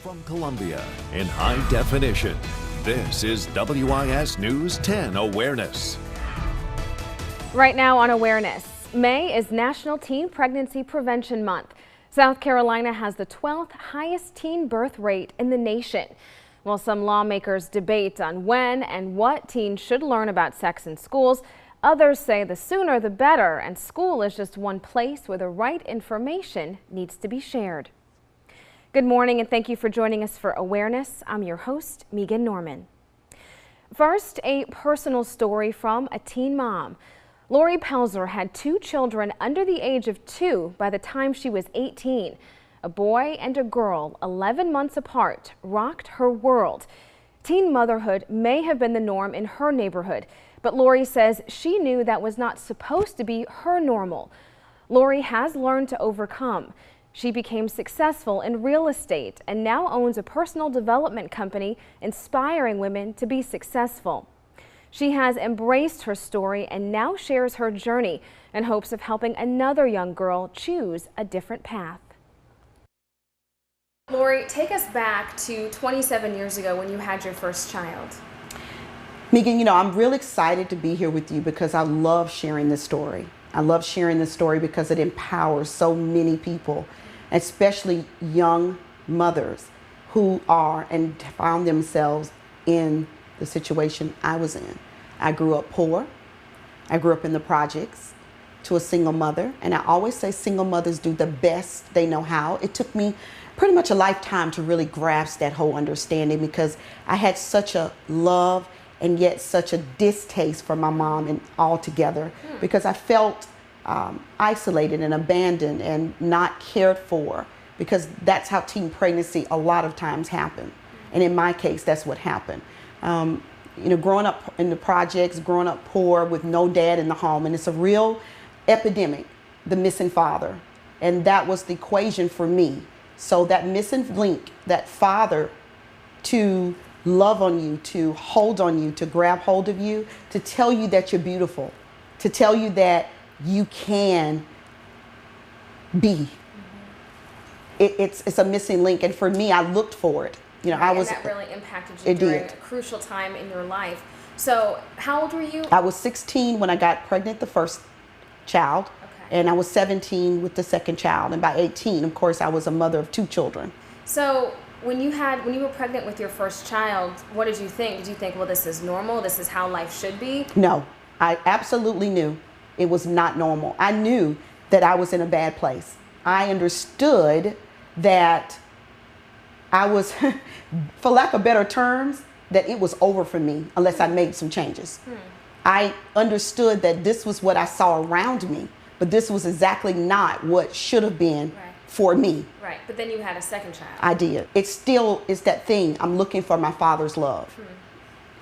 From Columbia in high definition, this is WIS News 10 Awareness. Right now on Awareness, May is National Teen Pregnancy Prevention Month. South Carolina has the 12th highest teen birth rate in the nation. While some lawmakers debate on when and what teens should learn about sex in schools, others say the sooner the better, and school is just one place where the right information needs to be shared. Good morning and thank you for joining us for Awareness. I'm your host, Megan Norman. First, a personal story from a teen mom. Lori Pelzer had 2 children under the age of 2 by the time she was 18. A boy and a girl, 11 months apart, rocked her world. Teen motherhood may have been the norm in her neighborhood, but Lori says she knew that was not supposed to be her normal. Lori has learned to overcome. She became successful in real estate and now owns a personal development company inspiring women to be successful. She has embraced her story and now shares her journey in hopes of helping another young girl choose a different path. Lori, take us back to 27 years ago when you had your first child. Megan, I'm real excited to be here with you because I love sharing this story. I love sharing this story because it empowers so many people, especially young mothers who are and found themselves in the situation I was in. I grew up poor. I grew up in the projects to a single mother. And I always say single mothers do the best they know how. It took me pretty much a lifetime to really grasp that whole understanding because I had such a love and yet such a distaste for my mom and altogether because I felt isolated and abandoned and not cared for, because that's how teen pregnancy a lot of times happen. And in my case, that's what happened. Growing up in the projects, growing up poor with no dad in the home, and it's a real epidemic, the missing father. And that was the equation for me. So that missing link, that father to love on you, to hold on you, to grab hold of you, to tell you that you're beautiful, to tell you that you can be. It's a missing link, and for me, I looked for it. And that really impacted you during a crucial time in your life. So how old were you? I was 16 when I got pregnant the first child, and I was 17 with the second child, and by 18, of course, I was a mother of 2 children. So when you were pregnant with your first child, what did you think? Did you think, well, this is normal, this is how life should be? No, I absolutely knew it was not normal. I knew that I was in a bad place. I understood that I was, for lack of better terms, that it was over for me unless I made some changes. I understood that this was what I saw around me, but this was exactly not what should have been for me. Right, but then you had a second child. I did. It still is that thing. I'm looking for my father's love.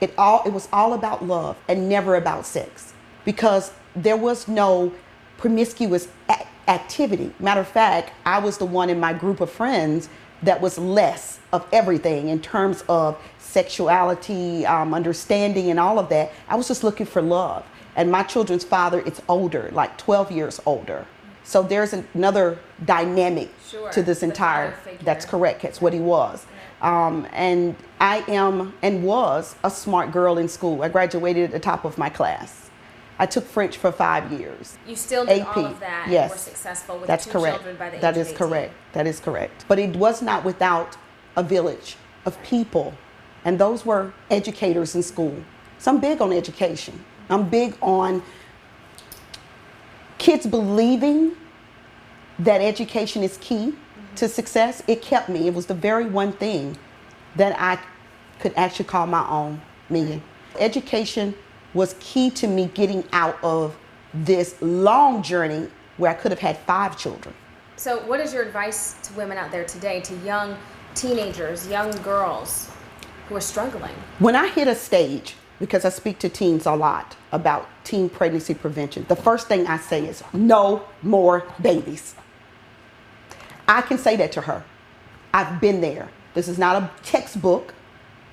It was all about love and never about sex, because there was no promiscuous activity. Matter of fact, I was the one in my group of friends that was less of everything in terms of sexuality, understanding, and all of that. I was just looking for love. And my children's father is older, like 12 years older. So there's another dynamic to this entire, that's correct, that's what he was. And I am and was a smart girl in school. I graduated at the top of my class. I took French for 5 years. You still did AP. all of that Yes. and were successful with That's 2 correct. children by the age That of is 18. correct. That is correct. But it was not without a village of people, and those were educators in school. So I'm big on education. I'm big on kids believing that education is key to success. It kept me. It was the very one thing that I could actually call my own, Megan. Education was key to me getting out of this long journey where I could have had 5 children. So what is your advice to women out there today, to young teenagers, young girls who are struggling? When I hit a stage, because I speak to teens a lot about teen pregnancy prevention, the first thing I say is no more babies. I can say that to her. I've been there. This is not a textbook.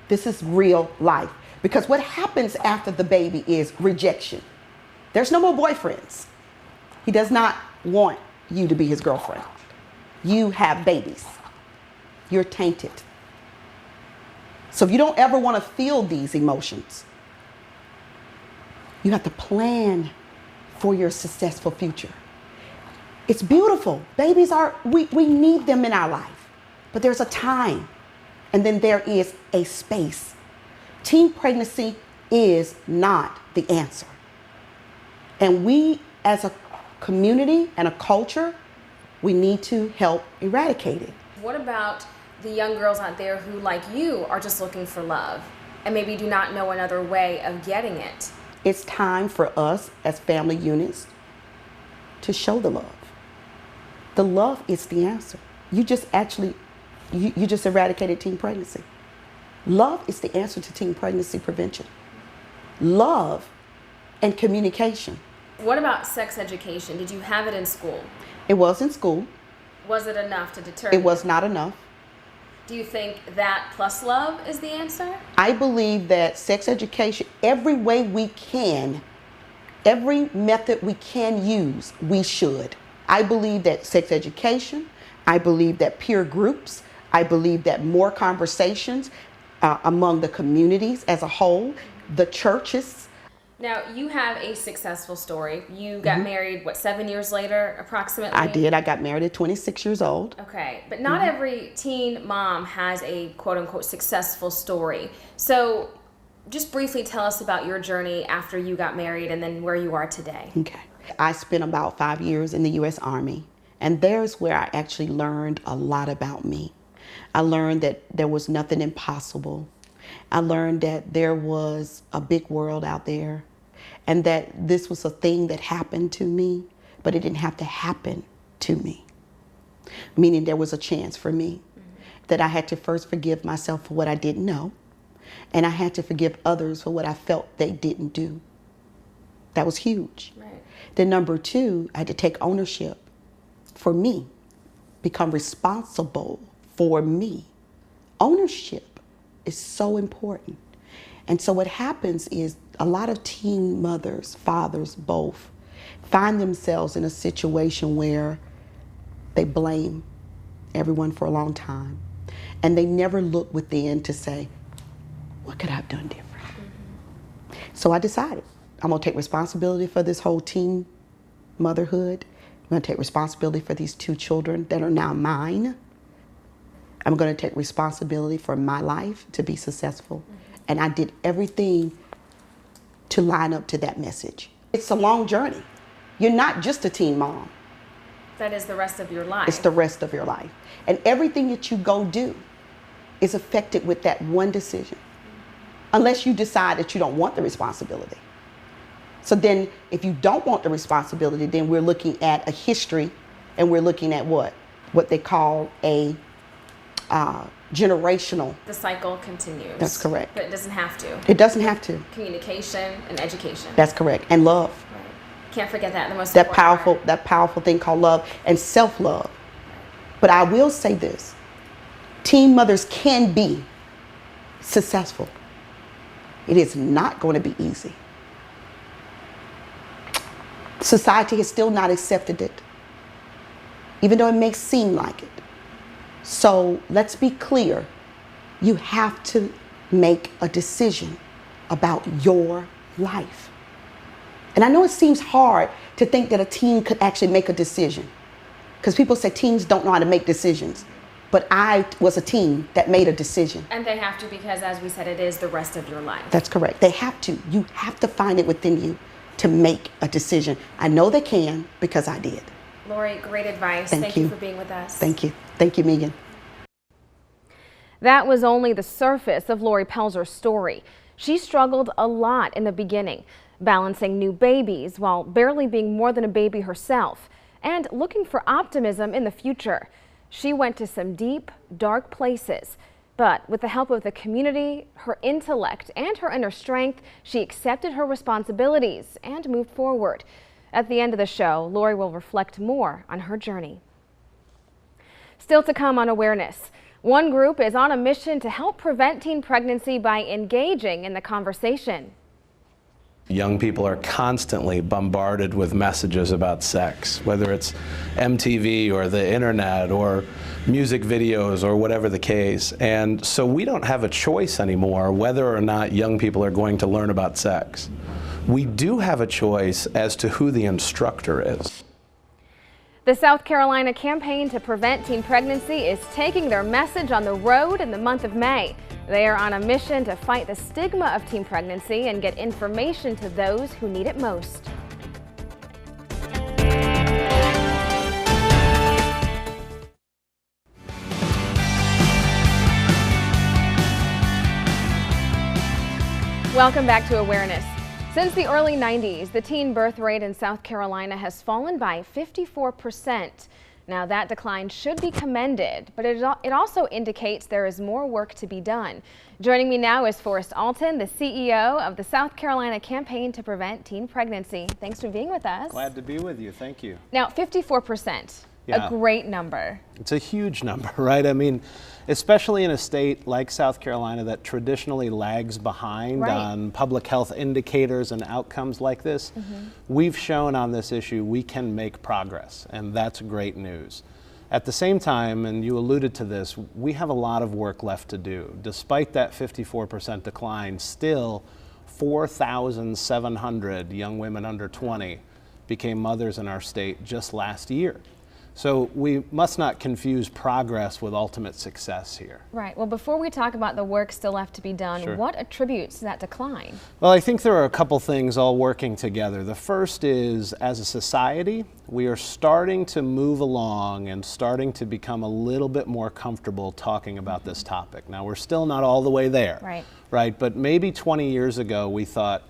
This is real life. Because what happens after the baby is rejection. There's no more boyfriends. He does not want you to be his girlfriend. You have babies. You're tainted. So if you don't ever want to feel these emotions, you have to plan for your successful future. It's beautiful. Babies we need them in our life, but there's a time, and then there is a space. Teen pregnancy is not the answer. And we as a community and a culture, we need to help eradicate it. What about the young girls out there who, like you, are just looking for love and maybe do not know another way of getting it? It's time for us as family units to show the love. The love is the answer. You just eradicated teen pregnancy. Love is the answer to teen pregnancy prevention. Love and communication. What about sex education? Did you have it in school? It was in school. Was it enough to deter? It was not enough. Do you think that plus love is the answer? I believe that sex education, every way we can, every method we can use, we should. I believe that sex education, I believe that peer groups, I believe that more conversations among the communities as a whole, the churches. Now, you have a successful story. You got married, 7 years later, approximately? I did. I got married at 26 years old. Okay, but not every teen mom has a quote-unquote successful story. So just briefly tell us about your journey after you got married and then where you are today. Okay. I spent about 5 years in the U.S. Army, and there's where I actually learned a lot about me. I learned that there was nothing impossible. I learned that there was a big world out there, and that this was a thing that happened to me, but it didn't have to happen to me. Meaning there was a chance for me, that I had to first forgive myself for what I didn't know, and I had to forgive others for what I felt they didn't do. That was huge. Right. Then number two, I had to take ownership for me, become responsible for me. Ownership is so important. And so what happens is a lot of teen mothers, fathers, both, find themselves in a situation where they blame everyone for a long time. And they never look within to say, what could I have done different? So I decided I'm gonna take responsibility for this whole teen motherhood. I'm gonna take responsibility for these 2 children that are now mine. I'm gonna take responsibility for my life to be successful. And I did everything to line up to that message. It's a long journey. You're not just a teen mom. That is the rest of your life. It's the rest of your life. And everything that you go do is affected with that one decision. Unless you decide that you don't want the responsibility. So then if you don't want the responsibility, then we're looking at a history, and we're looking at what they call a generational. The cycle continues. That's correct. But it doesn't have to. It doesn't have to. Communication and education. That's correct. And love. Right. Can't forget that. The most That important powerful thing called love and self-love. But I will say this. Teen mothers can be successful. It is not going to be easy. Society has still not accepted it, even though it may seem like it. So let's be clear. You have to make a decision about your life. And I know it seems hard to think that a teen could actually make a decision, because people say teens don't know how to make decisions. But I was a teen that made a decision. And they have to, because as we said, it is the rest of your life. That's correct. They have to. You have to find it within you to make a decision. I know they can, because I did. Lori, great advice. Thank you you for being with us. Thank you. Thank you, Megan. That was only the surface of Lori Pelzer's story. She struggled a lot in the beginning, balancing new babies while barely being more than a baby herself, and looking for optimism in the future. She went to some deep, dark places, but with the help of the community, her intellect, and her inner strength, she accepted her responsibilities and moved forward. At the end of the show, Lori will reflect more on her journey. Still to come on Awareness, one group is on a mission to help prevent teen pregnancy by engaging in the conversation. Young people are constantly bombarded with messages about sex, whether it's MTV or the internet or music videos or whatever the case. And so we don't have a choice anymore whether or not young people are going to learn about sex. We do have a choice as to who the instructor is. The South Carolina campaign to prevent teen pregnancy is taking their message on the road in the month of May. They are on a mission to fight the stigma of teen pregnancy and get information to those who need it most. Welcome back to Awareness. Since the early 90s, the teen birth rate in South Carolina has fallen by 54%. Now, that decline should be commended, but it also indicates there is more work to be done. Joining me now is Forrest Alton, the CEO of the South Carolina Campaign to Prevent Teen Pregnancy. Thanks for being with us. Glad to be with you. Thank you. Now, 54%, a great number. It's a huge number, right? I mean, especially in a state like South Carolina that traditionally lags behind on public health indicators and outcomes like this, we've shown on this issue we can make progress, and that's great news. At the same time, and you alluded to this, we have a lot of work left to do. Despite that 54% decline, still 4,700 young women under 20 became mothers in our state just last year. So we must not confuse progress with ultimate success here. Right. Well, before we talk about the work still left to be done, what attributes to that decline? Well, I think there are a couple things all working together. The first is, as a society, we are starting to move along and starting to become a little bit more comfortable talking about this topic. Now, we're still not all the way there, right? But maybe 20 years ago, we thought,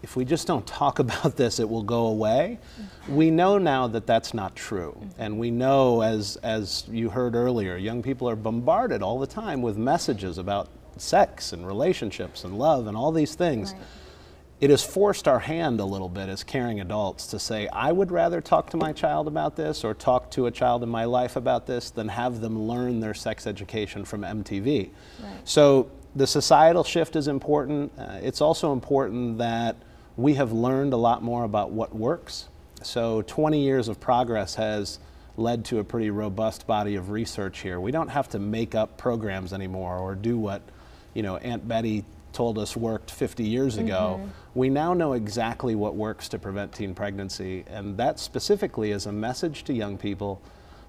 if we just don't talk about this, it will go away. We know now that that's not true. And we know, as you heard earlier, young people are bombarded all the time with messages about sex and relationships and love and all these things. It has forced our hand a little bit as caring adults to say, I would rather talk to my child about this or talk to a child in my life about this than have them learn their sex education from MTV. So the societal shift is important. It's also important that we have learned a lot more about what works. So 20 years of progress has led to a pretty robust body of research here. We don't have to make up programs anymore or do what, Aunt Betty told us worked 50 years ago. We now know exactly what works to prevent teen pregnancy, and that specifically is a message to young people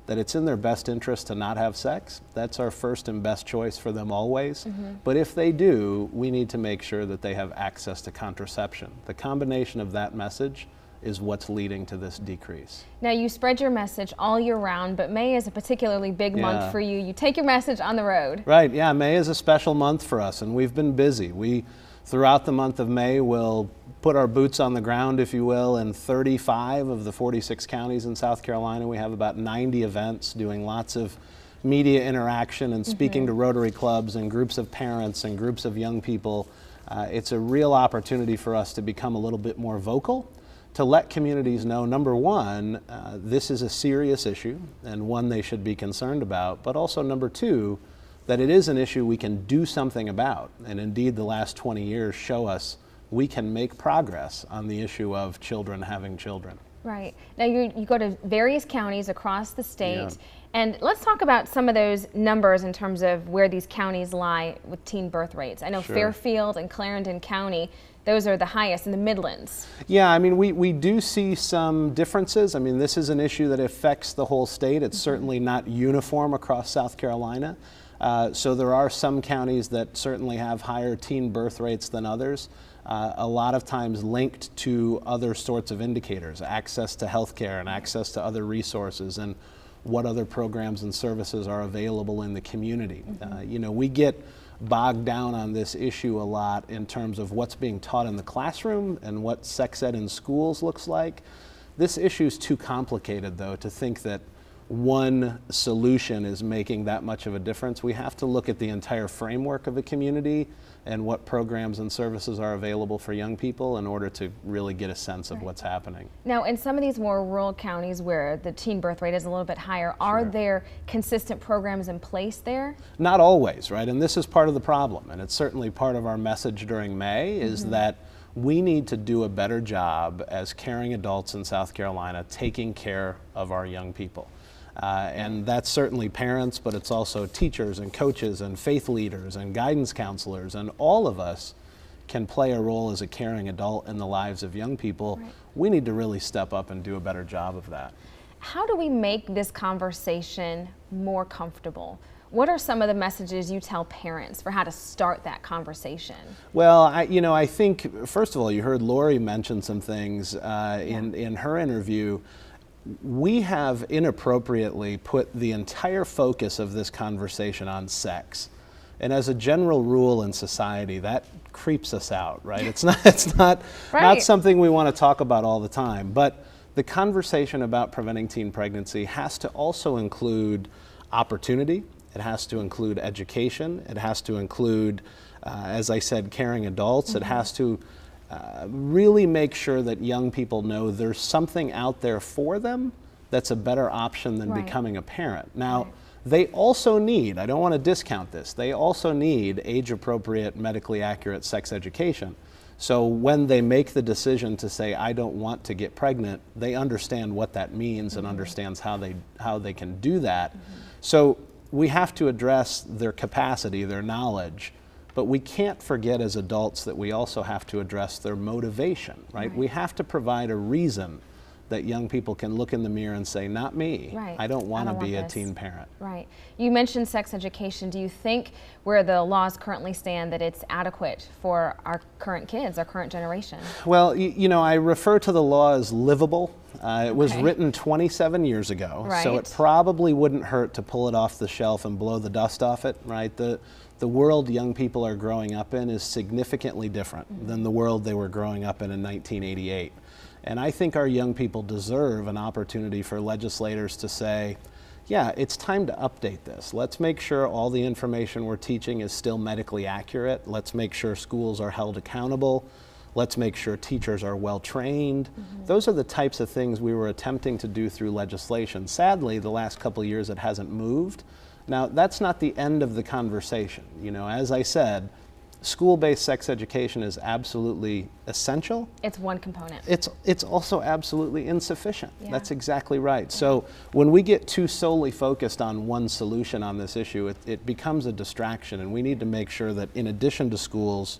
that it's in their best interest to not have sex. That's our first and best choice for them always. But if they do, we need to make sure that they have access to contraception. The combination of that message is what's leading to this decrease. Now, you spread your message all year round, but May is a particularly big month for you. You take your message on the road. Right, yeah, May is a special month for us, and we've been busy. We, throughout the month of May, will put our boots on the ground, if you will, in 35 of the 46 counties in South Carolina. We have about 90 events doing lots of media interaction and speaking to Rotary clubs and groups of parents and groups of young people. It's a real opportunity for us to become a little bit more vocal, to let communities know, number one, this is a serious issue and one they should be concerned about, but also number two, that it is an issue we can do something about. And indeed, the last 20 years show us we can make progress on the issue of children having children. Right. Now you go to various counties across the state, and let's talk about some of those numbers in terms of where these counties lie with teen birth rates. I know Fairfield and Clarendon County, those are the highest in the Midlands. Yeah, I mean, we do see some differences. I mean, this is an issue that affects the whole state. It's certainly not uniform across South Carolina. So there are some counties that certainly have higher teen birth rates than others. A lot of times linked to other sorts of indicators, access to healthcare and access to other resources and what other programs and services are available in the community. We get bogged down on this issue a lot in terms of what's being taught in the classroom and what sex ed in schools looks like. This issue is too complicated, though, to think that one solution is making that much of a difference. We have to look at the entire framework of the community and what programs and services are available for young people in order to really get a sense of what's happening. Now, in some of these more rural counties where the teen birth rate is a little bit higher, are there consistent programs in place there? Not always, right? And this is part of the problem, and it's certainly part of our message during May, is that we need to do a better job as caring adults in South Carolina taking care of our young people. And that's certainly parents, but it's also teachers and coaches and faith leaders and guidance counselors, and all of us can play a role as a caring adult in the lives of young people. Right. We need to really step up and do a better job of that. How do we make this conversation more comfortable? What are some of the messages you tell parents for how to start that conversation? Well, I think, first of all, you heard Lori mention some things in her interview. We have inappropriately put the entire focus of this conversation on sex. And as a general rule in society, that creeps us out, right? It's not Right. something we want to talk about all the time. But the conversation about preventing teen pregnancy has to also include opportunity. It has to include education. It has to include, as I said, caring adults. Mm-hmm. It has to really make sure that young people know there's something out there for them that's a better option than Right. becoming a parent. Now, Right. they also need, I don't want to discount this, they also need age-appropriate, medically accurate sex education. So when they make the decision to say, I don't want to get pregnant, they understand what that means mm-hmm. and understands how they can do that. Mm-hmm. So we have to address their capacity, their knowledge, but we can't forget as adults that we also have to address their motivation, right? We have to provide a reason that young people can look in the mirror and say, not me, Right. I don't want to be a this. teen parent. Right. You mentioned sex education. Do you think where the laws currently stand that it's adequate for our current kids, our current generation? Well, I refer to the law as livable. It was written 27 years ago, Right. so it probably wouldn't hurt to pull it off the shelf and blow the dust off it, right? The world young people are growing up in is significantly different mm-hmm. than the world they were growing up in 1988. And I think our young people deserve an opportunity for legislators to say, yeah, it's time to update this. Let's make sure all the information we're teaching is still medically accurate. Let's make sure schools are held accountable. Let's make sure teachers are well trained. Mm-hmm. Those are the types of things we were attempting to do through legislation. Sadly, the last couple of years it hasn't moved. Now, that's not the end of the conversation. As I said, school-based sex education is absolutely essential. It's one component. It's also absolutely insufficient. Yeah. That's exactly right. Yeah. So when we get too solely focused on one solution on this issue, it becomes a distraction, and we need to make sure that in addition to schools,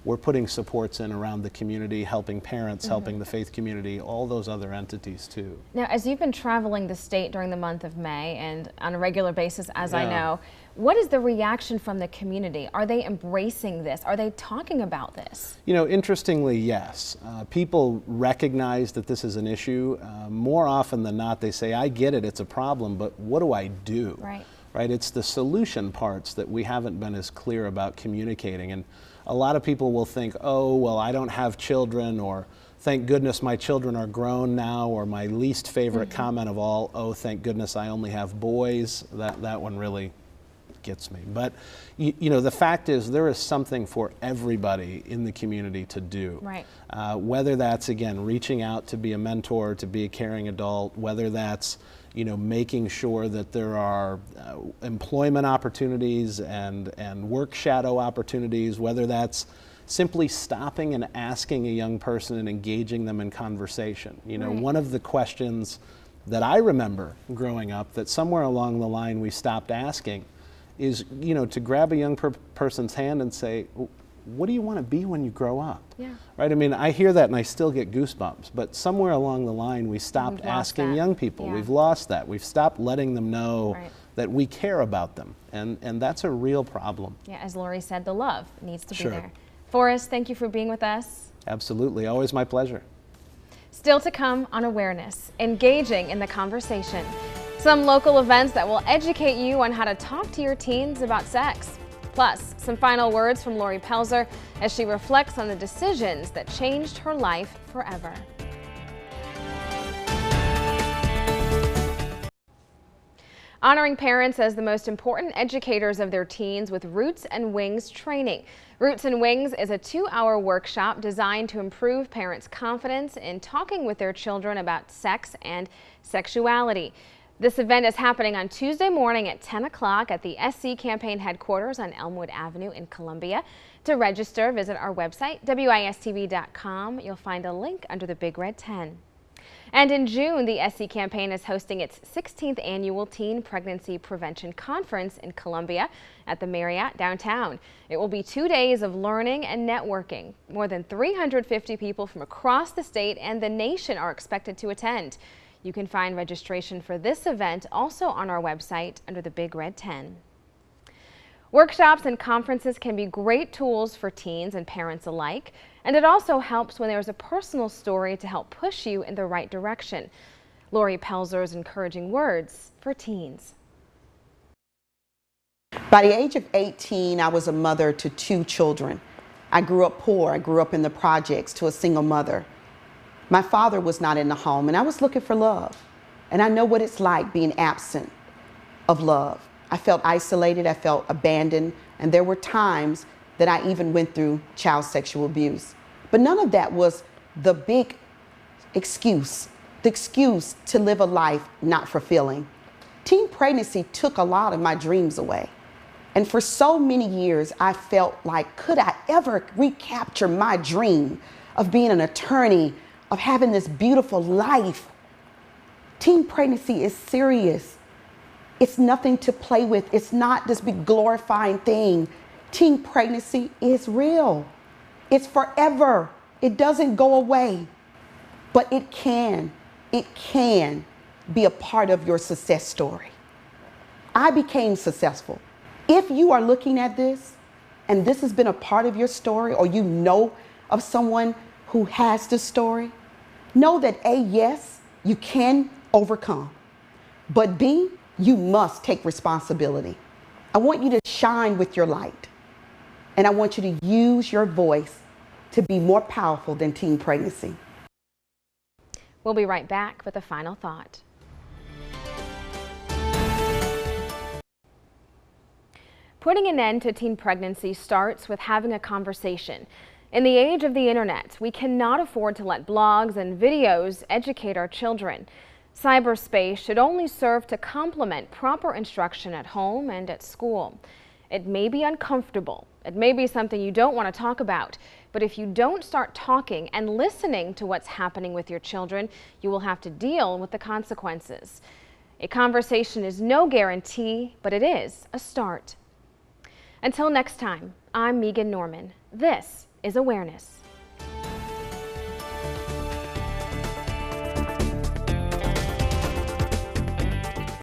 we're putting supports in around the community, helping parents, mm-hmm. helping the faith community, all those other entities too. Now, as you've been traveling the state during the month of May and on a regular basis, as I know, what is the reaction from the community? Are they embracing this? Are they talking about this? Interestingly, yes. People recognize that this is an issue. More often than not, they say, I get it, it's a problem, but what do I do? Right? It's the solution parts that we haven't been as clear about communicating. And a lot of people will think, oh, well, I don't have children, or thank goodness my children are grown now, or my least favorite mm-hmm. comment of all, oh, thank goodness I only have boys. That one really gets me. But the fact is there is something for everybody in the community to do. Right. Whether that's, again, reaching out to be a mentor, to be a caring adult, whether that's making sure that there are employment opportunities and work shadow opportunities, whether that's simply stopping and asking a young person and engaging them in conversation. Right. One of the questions that I remember growing up that somewhere along the line we stopped asking is, to grab a young person's hand and say, what do you want to be when you grow up? Yeah. Right? I mean, I hear that and I still get goosebumps, but somewhere along the line we stopped asking young people. Yeah. We've lost that. We've stopped letting them know that we care about them, and that's a real problem. Yeah, as Lori said, the love needs to be there. Forrest, thank you for being with us. Absolutely, always my pleasure. Still to come on Awareness, engaging in the conversation. Some local events that will educate you on how to talk to your teens about sex. Plus, some final words from Lori Pelzer as she reflects on the decisions that changed her life forever. Honoring parents as the most important educators of their teens with Roots and Wings training. Roots and Wings is a 2-hour workshop designed to improve parents' confidence in talking with their children about sex and sexuality. This event is happening on Tuesday morning at 10 o'clock at the SC Campaign headquarters on Elmwood Avenue in Columbia. To register, visit our website, wistv.com. You'll find a link under the Big Red 10. And in June, the SC Campaign is hosting its 16th annual Teen Pregnancy Prevention Conference in Columbia at the Marriott downtown. It will be 2 days of learning and networking. More than 350 people from across the state and the nation are expected to attend. You can find registration for this event also on our website under the Big Red 10. Workshops and conferences can be great tools for teens and parents alike, and it also helps when there's a personal story to help push you in the right direction. Lori Pelzer's encouraging words for teens. By the age of 18, I was a mother to 2 children. I grew up poor. I grew up in the projects to a single mother. My father was not in the home, and I was looking for love. And I know what it's like being absent of love. I felt isolated, I felt abandoned, and there were times that I even went through child sexual abuse. But none of that was the big excuse, the excuse to live a life not fulfilling. Teen pregnancy took a lot of my dreams away. And for so many years, I felt like, could I ever recapture my dream of being an attorney, of having this beautiful life? Teen pregnancy is serious. It's nothing to play with. It's not this big glorifying thing. Teen pregnancy is real. It's forever. It doesn't go away. But it can be a part of your success story. I became successful. If you are looking at this and this has been a part of your story, or you know of someone who has this story, know that A, yes, you can overcome, but B, you must take responsibility. I want you to shine with your light, and I want you to use your voice to be more powerful than teen pregnancy. We'll be right back with a final thought. Putting an end to teen pregnancy starts with having a conversation. In the age of the internet, we cannot afford to let blogs and videos educate our children. Cyberspace should only serve to complement proper instruction at home and at school. It may be uncomfortable. It may be something you don't want to talk about. But if you don't start talking and listening to what's happening with your children, you will have to deal with the consequences. A conversation is no guarantee, but it is a start. Until next time, I'm Megan Norman. This is Awareness.